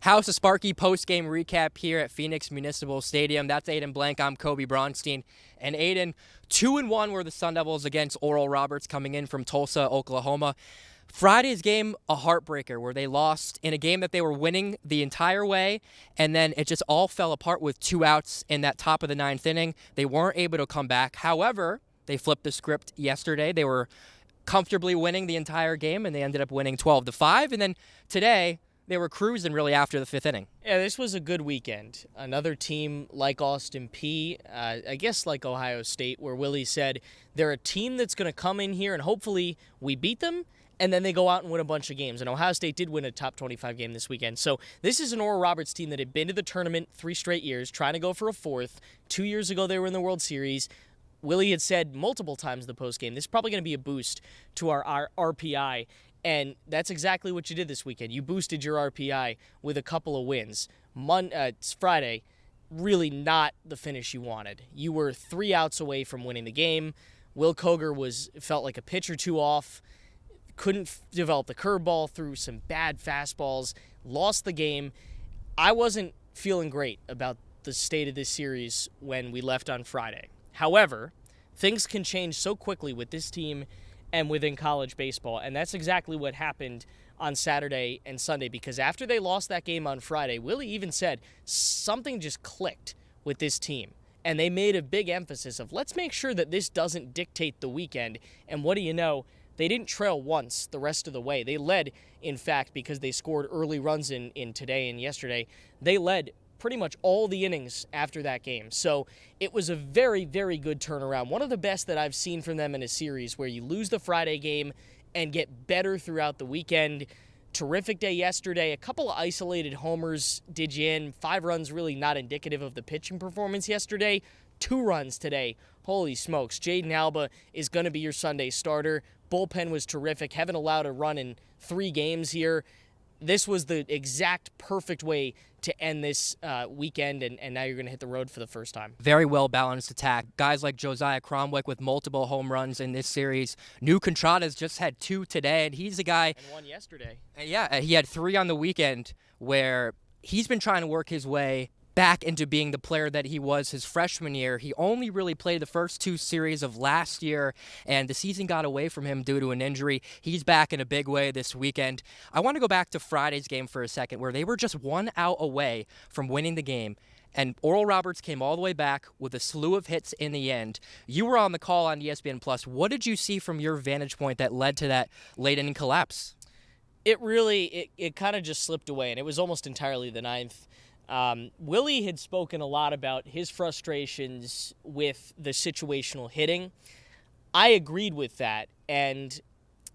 House of Sparky post-game recap here at Phoenix Municipal Stadium. That's Aiden Blank. I'm Kobe Bronstein. And Aiden, 2-1 were the Sun Devils against Oral Roberts coming in from Tulsa, Oklahoma. Friday's game, a heartbreaker, where they lost in a game that they were winning the entire way, and then it just all fell apart with 2 outs in that top of the 9th inning. They weren't able to come back. However, they flipped the script yesterday. They were comfortably winning the entire game, and they ended up winning 12-5. And then today, they were cruising really after the 5th inning. Yeah, this was a good weekend. Another team like Austin Peay, I guess like Ohio State, where Willie said they're a team that's going to come in here and hopefully we beat them, and then they go out and win a bunch of games. And Ohio State did win a top 25 game this weekend. So this is an Oral Roberts team that had been to the tournament 3 straight years, trying to go for a 4th. 2 years ago, they were in the World Series. Willie had said multiple times in the postgame, this is probably going to be a boost to our RPI. And that's exactly what you did this weekend. You boosted your RPI with a couple of wins. It's Friday, really not the finish you wanted. You were 3 outs away from winning the game. Will Koger felt like a pitch or 2 off, couldn't develop the curveball, threw some bad fastballs, lost the game. I wasn't feeling great about the state of this series when we left on Friday. However, things can change so quickly with this team and within college baseball, and that's exactly what happened on Saturday and Sunday, because after they lost that game on Friday, Willie even said something just clicked with this team, and they made a big emphasis of let's make sure that this doesn't dictate the weekend. And what do you know, they didn't trail once the rest of the way. They led, in fact, because they scored early runs in today and yesterday, they led pretty much all the innings after that game. So it was a very, very good turnaround. One of the best that I've seen from them in a series, where you lose the Friday game and get better throughout the weekend. Terrific day yesterday. A couple of isolated homers did you in. 5 runs really not indicative of the pitching performance yesterday. 2 runs today. Holy smokes. Jaden Alba is going to be your Sunday starter. Bullpen was terrific. Haven't allowed a run in 3 games here. This was the exact perfect way to end this weekend, and now you're going to hit the road for the first time. Very well-balanced attack. Guys like Josiah Cromwick with multiple home runs in this series. New Contrada's just had 2 today, and he's a guy... And 1 yesterday. Yeah, he had 3 on the weekend, where he's been trying to work his way back into being the player that he was his freshman year. He only really played the first 2 series of last year, and the season got away from him due to an injury. He's back in a big way this weekend. I want to go back to Friday's game for a second, where they were just 1 out away from winning the game, and Oral Roberts came all the way back with a slew of hits in the end. You were on the call on ESPN+. What did you see from your vantage point that led to that late-inning collapse? It really, it kind of just slipped away, and it was almost entirely the 9th. Willie had spoken a lot about his frustrations with the situational hitting. I agreed with that, and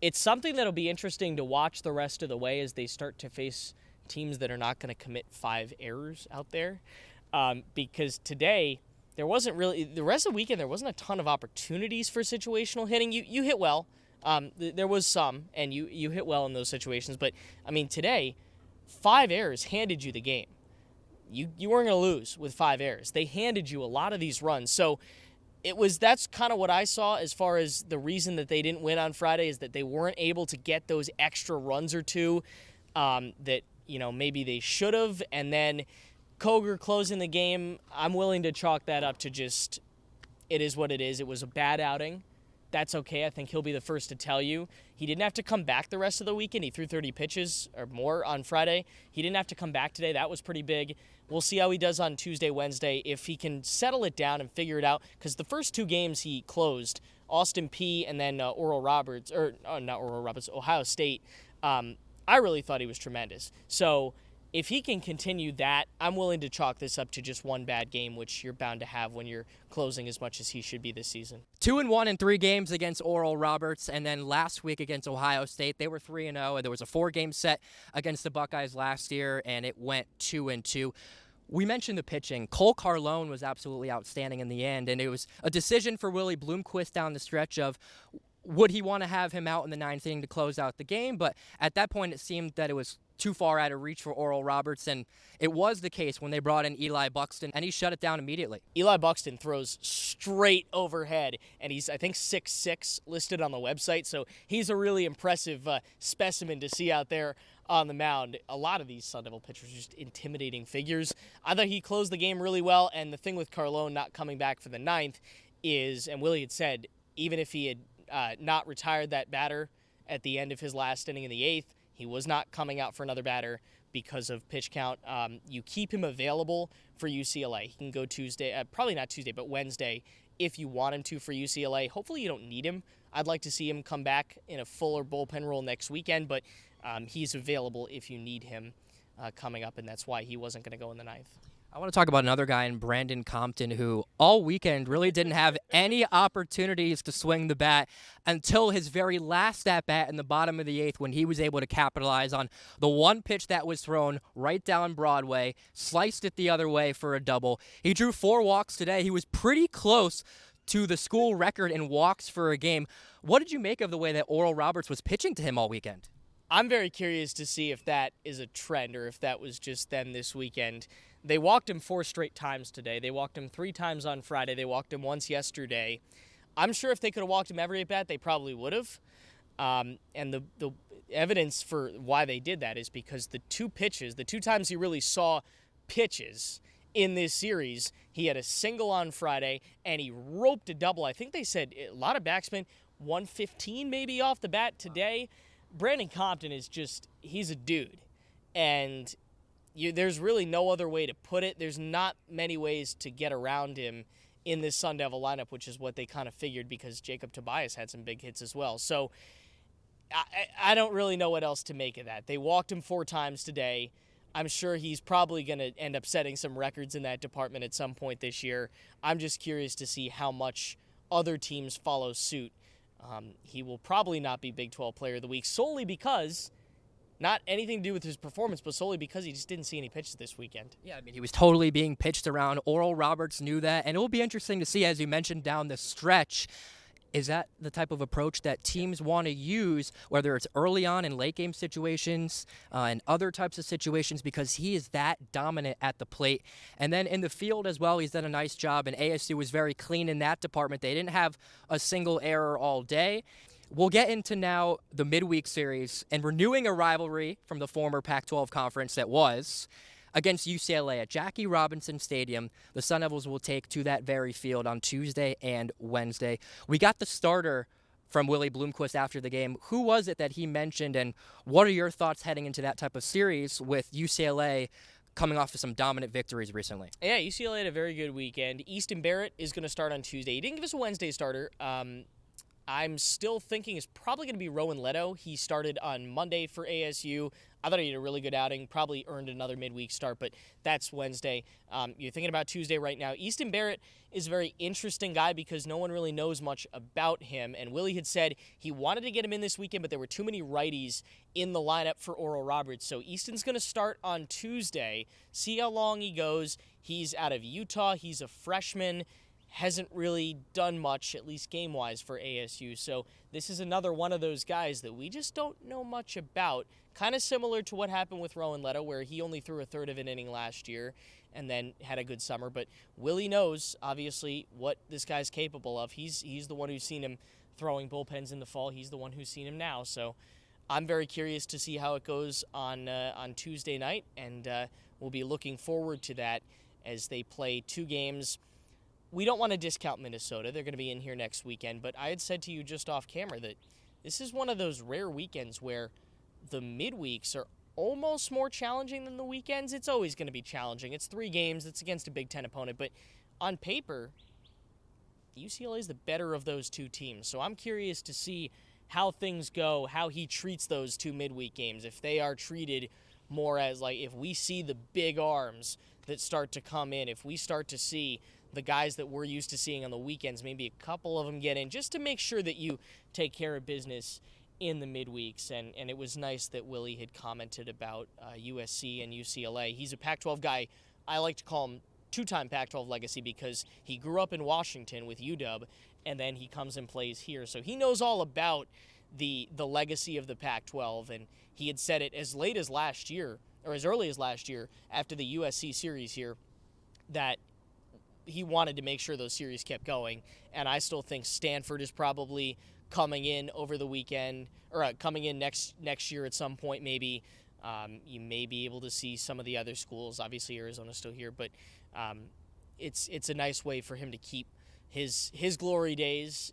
it's something that'll be interesting to watch the rest of the way as they start to face teams that are not going to commit 5 errors out there. Because today, there wasn't really, the rest of the weekend, there wasn't a ton of opportunities for situational hitting. You hit well. There was some, and you hit well in those situations. But, I mean, today, 5 errors handed you the game. You weren't going to lose with 5 errors. They handed you a lot of these runs. So that's kind of what I saw as far as the reason that they didn't win on Friday, is that they weren't able to get those extra runs or 2 that, maybe they should have. And then Koger closing the game, I'm willing to chalk that up to just, it is what it is. It was a bad outing. That's okay. I think he'll be the first to tell you. He didn't have to come back the rest of the weekend. He threw 30 pitches or more on Friday. He didn't have to come back today. That was pretty big. We'll see how he does on Tuesday, Wednesday, if he can settle it down and figure it out. Because the first 2 games he closed, Austin Peay and then not Oral Roberts, Ohio State, I really thought he was tremendous. So if he can continue that, I'm willing to chalk this up to just 1 bad game, which you're bound to have when you're closing as much as he should be this season. 2-1 in 3 games against Oral Roberts, and then last week against Ohio State, they were 3-0. There was a 4-game set against the Buckeyes last year, and it went 2-2. We mentioned the pitching. Cole Carlone was absolutely outstanding in the end, and it was a decision for Willie Bloomquist down the stretch of would he want to have him out in the 9th inning to close out the game, but at that point it seemed that it was too far out of reach for Oral Roberts, and it was the case when they brought in Eli Buxton, and he shut it down immediately. Eli Buxton throws straight overhead, and he's, I think, 6'6", listed on the website, so he's a really impressive specimen to see out there on the mound. A lot of these Sun Devil pitchers are just intimidating figures. I thought he closed the game really well, and the thing with Carlone not coming back for the ninth is, and Willie had said, even if he had not retired that batter at the end of his last inning in the eighth, he was not coming out for another batter because of pitch count. You keep him available for UCLA. He can go Tuesday, probably not Tuesday, but Wednesday if you want him to for UCLA. Hopefully you don't need him. I'd like to see him come back in a fuller bullpen role next weekend, but he's available if you need him coming up, and that's why he wasn't going to go in the ninth. I want to talk about another guy in Brandon Compton who all weekend really didn't have any opportunities to swing the bat until his very last at-bat in the bottom of the eighth when he was able to capitalize on the one pitch that was thrown right down Broadway, sliced it the other way for a double. He drew 4 walks today. He was pretty close to the school record in walks for a game. What did you make of the way that Oral Roberts was pitching to him all weekend? I'm very curious to see if that is a trend or if that was just them this weekend. They walked him 4 straight times today. They walked him 3 times on Friday. They walked him once yesterday. I'm sure if they could have walked him every at-bat, they probably would have. And the evidence for why they did that is because the 2 pitches, the 2 times he really saw pitches in this series, he had a single on Friday, and he roped a double. I think they said a lot of backspin, 115 maybe off the bat today. Brandon Compton is just, he's a dude. And there's really no other way to put it. There's not many ways to get around him in this Sun Devil lineup, which is what they kind of figured because Jacob Tobias had some big hits as well. So I don't really know what else to make of that. They walked him 4 times today. I'm sure he's probably going to end up setting some records in that department at some point this year. I'm just curious to see how much other teams follow suit. He will probably not be Big 12 Player of the Week solely because, not anything to do with his performance, but solely because he just didn't see any pitches this weekend. Yeah, I mean, he was totally being pitched around. Oral Roberts knew that, and it will be interesting to see, as you mentioned, down the stretch. Is that the type of approach that teams want to use, whether it's early on in late game situations and other types of situations, because he is that dominant at the plate. And then in the field as well, he's done a nice job, and ASU was very clean in that department. They didn't have a single error all day. We'll get into now the midweek series and renewing a rivalry from the former Pac-12 conference that was against UCLA at Jackie Robinson Stadium. The Sun Devils will take to that very field on Tuesday and Wednesday. We got the starter from Willie Bloomquist after the game. Who was it that he mentioned, and what are your thoughts heading into that type of series with UCLA coming off of some dominant victories recently? Yeah, UCLA had a very good weekend. Easton Barrett is going to start on Tuesday. He didn't give us a Wednesday starter. I'm still thinking it's probably going to be Rowan Leto. He started on Monday for ASU. I thought he had a really good outing, probably earned another midweek start, but that's Wednesday. You're thinking about Tuesday right now. Easton Barrett is a very interesting guy because no one really knows much about him, and Willie had said he wanted to get him in this weekend, but there were too many righties in the lineup for Oral Roberts. So Easton's going to start on Tuesday, see how long he goes. He's out of Utah. He's a freshman. Hasn't really done much, at least game-wise, for ASU. So this is another one of those guys that we just don't know much about. Kind of similar to what happened with Rowan Leto, where he only threw a third of an inning last year and then had a good summer. But Willie knows, obviously, what this guy's capable of. He's the one who's seen him throwing bullpens in the fall. He's the one who's seen him now. So I'm very curious to see how it goes on Tuesday night, and we'll be looking forward to that as they play 2 games. We don't want to discount Minnesota. They're going to be in here next weekend. But I had said to you just off camera that this is one of those rare weekends where the midweeks are almost more challenging than the weekends. It's always going to be challenging. It's 3 games. It's against a Big Ten opponent. But on paper, UCLA is the better of those 2 teams. So I'm curious to see how things go, how he treats those 2 midweek games. If they are treated more as, like, if we see the big arms that start to come in, if we start to see the guys that we're used to seeing on the weekends, maybe a couple of them get in, just to make sure that you take care of business in the midweeks. And it was nice that Willie had commented about USC and UCLA. He's a Pac-12 guy. I like to call him 2-time Pac-12 legacy because he grew up in Washington with UW, and then he comes and plays here. So he knows all about the legacy of the Pac-12, and he had said it as late as last year, or as early as last year, after the USC series here, that he wanted to make sure those series kept going. And I still think Stanford is probably coming in over the weekend, or coming in next year at some point maybe. You may be able to see some of the other schools. Obviously, Arizona's still here, but it's a nice way for him to keep his glory days,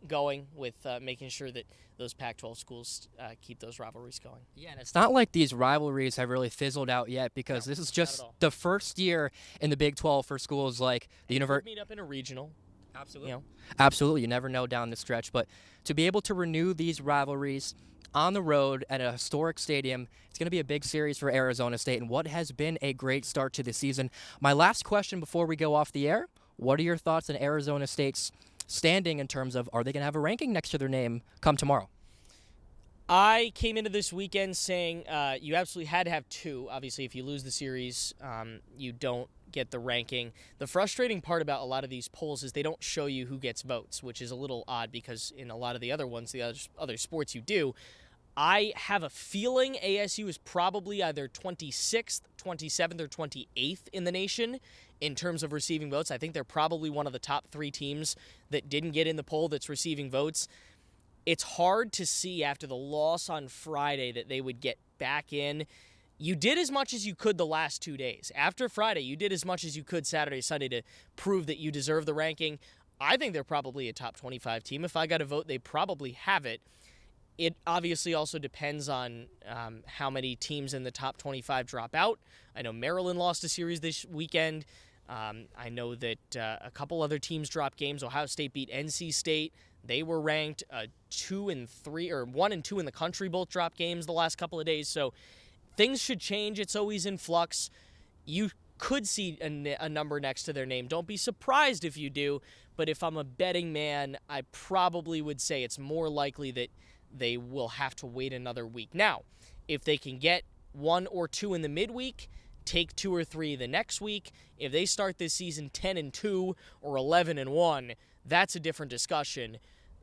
going with making sure that those Pac-12 schools keep those rivalries going. Yeah, and it's not like these rivalries have really fizzled out yet, because this is just the first year in the Big 12 for schools like the University. Meet up in a regional. Absolutely. Absolutely. You never know down the stretch. But to be able to renew these rivalries on the road at a historic stadium, it's going to be a big series for Arizona State, and what has been a great start to the season. My last question before we go off the air, what are your thoughts on Arizona State's standing in terms of, are they going to have a ranking next to their name come tomorrow? I came into this weekend saying you absolutely had to have two. Obviously, if you lose the series, you don't get the ranking. The frustrating part about a lot of these polls is they don't show you who gets votes, which is a little odd because in a lot of the other ones, the other sports you do. I have a feeling ASU is probably either 26th, 27th, or 28th in the nation in terms of receiving votes. I think they're probably one of the top 3 teams that didn't get in the poll that's receiving votes. It's hard to see after the loss on Friday that they would get back in. You did as much as you could the last 2 days. After Friday, you did as much as you could Saturday, Sunday to prove that you deserve the ranking. I think they're probably a top 25 team. If I got a vote, they probably have it. It obviously also depends on how many teams in the top 25 drop out. I know Maryland lost a series this weekend. I know that a couple other teams dropped games. Ohio State beat NC State. They were ranked 2 and 3, or 1 and 2 in the country. Both dropped games the last couple of days. So things should change. It's always in flux. You could see a number next to their name. Don't be surprised if you do. But if I'm a betting man, I probably would say it's more likely that they will have to wait another week. Now, if they can get 1 or 2 in the midweek, take 2 or 3 the next week. If they start this season 10-2 or 11-1, that's a different discussion.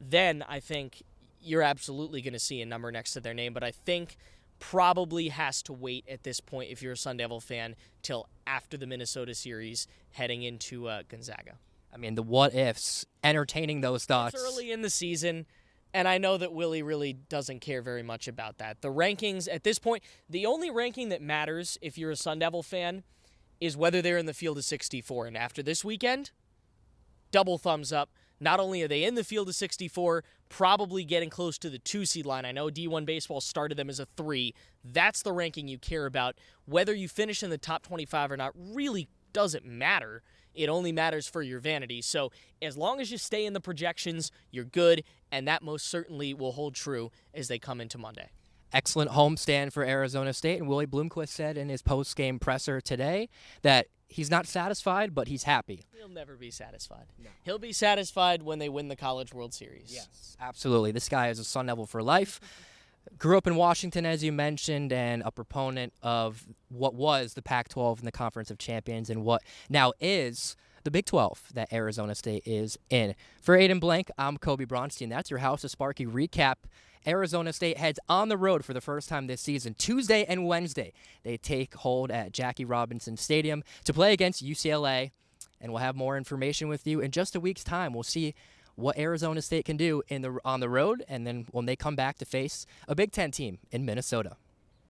Then I think you're absolutely going to see a number next to their name. But I think probably has to wait at this point, if you're a Sun Devil fan, till after the Minnesota series heading into Gonzaga. I mean, the what-ifs, entertaining those thoughts. It's early in the season. And I know that Willie really doesn't care very much about that. The rankings at this point, the only ranking that matters if you're a Sun Devil fan is whether they're in the field of 64. And after this weekend, double thumbs up. Not only are they in the field of 64, probably getting close to the 2 seed line. I know D1 Baseball started them as a 3. That's the ranking you care about. Whether you finish in the top 25 or not really doesn't matter. It only matters for your vanity. So as long as you stay in the projections, you're good, and that most certainly will hold true as they come into Monday. Excellent homestand for Arizona State, and Willie Bloomquist said in his post-game presser today that he's not satisfied, but he's happy. He'll never be satisfied. No. He'll be satisfied when they win the College World Series. Yes, absolutely. This guy is a Sun Devil for life. Grew up in Washington, as you mentioned, and a proponent of what was the Pac-12 and the Conference of Champions and what now is the Big 12 that Arizona State is in. For Aiden Blank, I'm Kobe Bronstein. That's your House of Sparky recap. Arizona State heads on the road for the first time this season. Tuesday and Wednesday, they take hold at Jackie Robinson Stadium to play against UCLA, and we'll have more information with you in just a week's time. We'll see what Arizona State can do on the road, and then when they come back to face a Big Ten team in Minnesota.